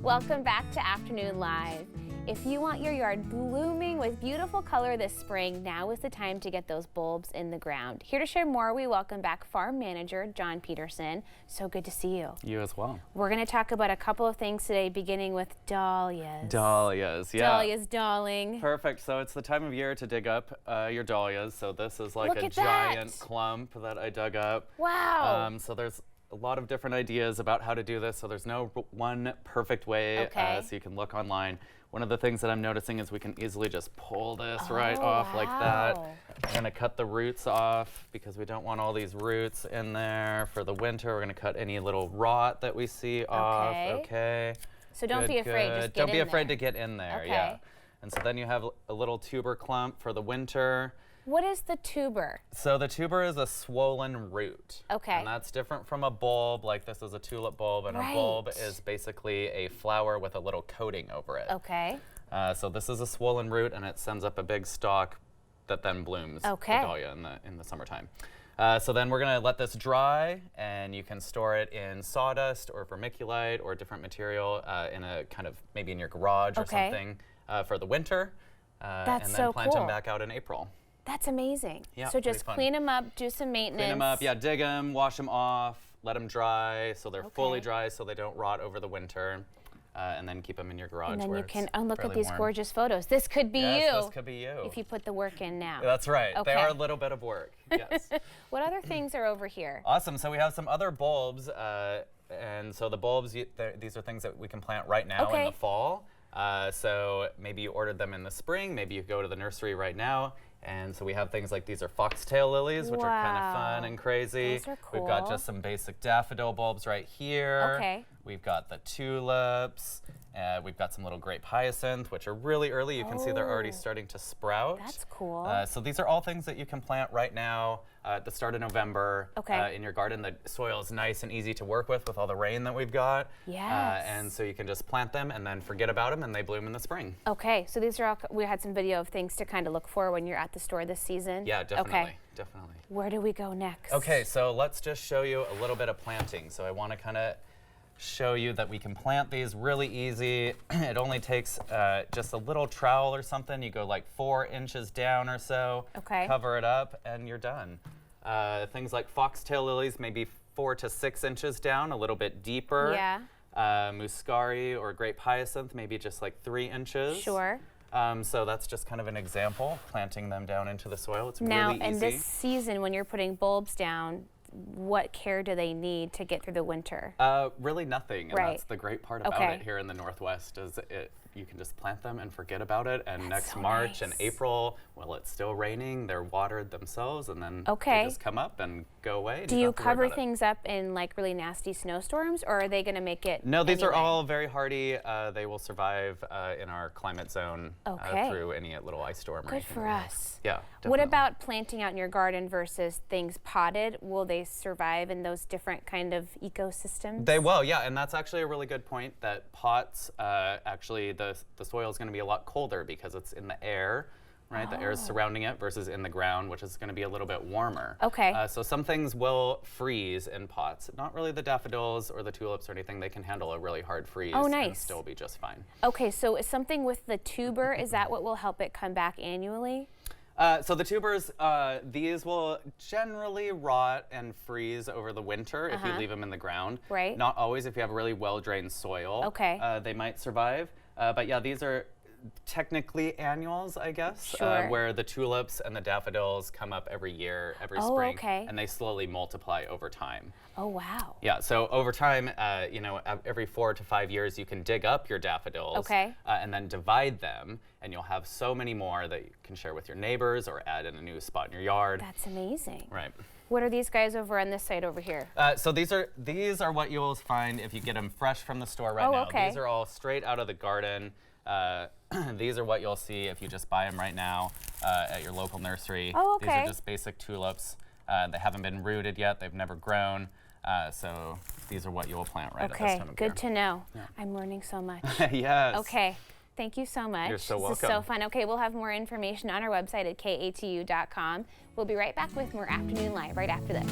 Welcome back to Afternoon Live. If you want your yard blooming with beautiful color this spring, now is the time to get those bulbs in the ground. Here to share more, we welcome back Farm Manager John Peterson. So good to see you. You as well. We're going to talk about a couple of things today, beginning with dahlias. Dahlias, yeah. Dahlias, darling. Perfect. So it's the time of year to dig up your dahlias. So this is like a giant clump that I dug up. Wow. So there's a lot of different ideas about how to do this. So there's no one perfect way. Okay. So you can look online. One of the things that I'm noticing is we can easily just pull this right off like that. We're going to cut the roots off because we don't want all these roots in there for the winter. We're going to cut any little rot that we see off. Okay. So don't be afraid, just get in there. Don't be afraid to get in there, Okay. yeah. And so then you have a little tuber clump for the winter. What is the tuber? So the tuber is a swollen root. Okay. And that's different from a bulb. Like this is a tulip bulb, and a bulb is basically a flower with a little coating over it. Okay. So this is a swollen root, and it sends up a big stalk that then blooms the dahlia in the summertime. So then we're gonna let this dry, and you can store it in sawdust or vermiculite or a different material in a kind of maybe in your garage or something for the winter. And then plant them back out in April. That's amazing. Yeah, so just clean them up, do some maintenance. Clean them up, yeah, dig them, wash them off, let them dry so they're fully dry so they don't rot over the winter, and then keep them in your garage. And then where you can it's look at really these warm. gorgeous photos. This could be you. Yes, this could be you. If you put the work in now. That's right. Okay. They are a little bit of work, yes. What other things are over here? Awesome, so we have some other bulbs, and so the bulbs, these are things that we can plant right now in the fall. So maybe you ordered them in the spring, maybe you go to the nursery right now. And so we have things like these are foxtail lilies, which are kind of fun and crazy. Those are cool. We've got just some basic daffodil bulbs right here. Okay. We've got the tulips. We've got some little grape hyacinth, which are really early. You can see they're already starting to sprout. That's cool. So these are all things that you can plant right now at the start of November in your garden. The soil is nice and easy to work with all the rain that we've got. Yes. And so you can just plant them and then forget about them, and they bloom in the spring. Okay, so these are all, we had some video of things to kind of look for when you're at the store this season. Yeah, definitely. Okay. Definitely. Where do we go next? Okay, so let's just show you a little bit of planting. So I want to kind of show you that we can plant these really easy. It only takes just a little trowel or something. You go like 4 inches down or so, cover it up, and you're done. Things like foxtail lilies, maybe 4 to 6 inches down, a little bit deeper. Yeah. Muscari or grape hyacinth, maybe just like 3 inches. Sure. So that's just kind of an example, planting them down into the soil. It's now, really easy. in this season, when you're putting bulbs down, what care do they need to get through the winter? Really nothing, and that's the great part about it here in the Northwest is you can just plant them and forget about it, and next March and April, while it's still raining, they're watered themselves, and then they just come up and go away. Do you cover things up in like really nasty snowstorms, or are they going to make it No, these are all very hardy. They will survive in our climate zone through any little ice storm or anything. Good for us. Yeah, definitely. What about planting out in your garden versus things potted? Will they survive in those different kind of ecosystems? They will, yeah, and that's actually a really good point, that pots, actually the soil is going to be a lot colder because it's in the air, right? The air is surrounding it versus in the ground, which is going to be a little bit warmer. Okay. So some things will freeze in pots. Not really the daffodils or the tulips or anything. They can handle a really hard freeze and still be just fine. Okay, so is something with the tuber, is that what will help it come back annually? So the tubers, these will generally rot and freeze over the winter if you leave them in the ground. Right. Not always. If you have really well-drained soil, they might survive. But yeah, these are technically annuals, I guess, where the tulips and the daffodils come up every year, every spring, and they slowly multiply over time. Oh, wow. Yeah, so over time, you know, every 4 to 5 years, you can dig up your daffodils and then divide them, and you'll have so many more that you can share with your neighbors or add in a new spot in your yard. That's amazing. Right. What are these guys over on this side over here? So these are what you'll find if you get them fresh from the store right now. These are all straight out of the garden. These are what you'll see if you just buy them right now at your local nursery. Oh, okay. These are just basic tulips. They haven't been rooted yet. They've never grown. So these are what you'll plant right at this time of year. Okay, good to know. Yeah. I'm learning so much. Yes. Okay. Thank you so much. You're so welcome. This is so fun. Okay, we'll have more information on our website at katu.com. We'll be right back with more Afternoon Live right after this.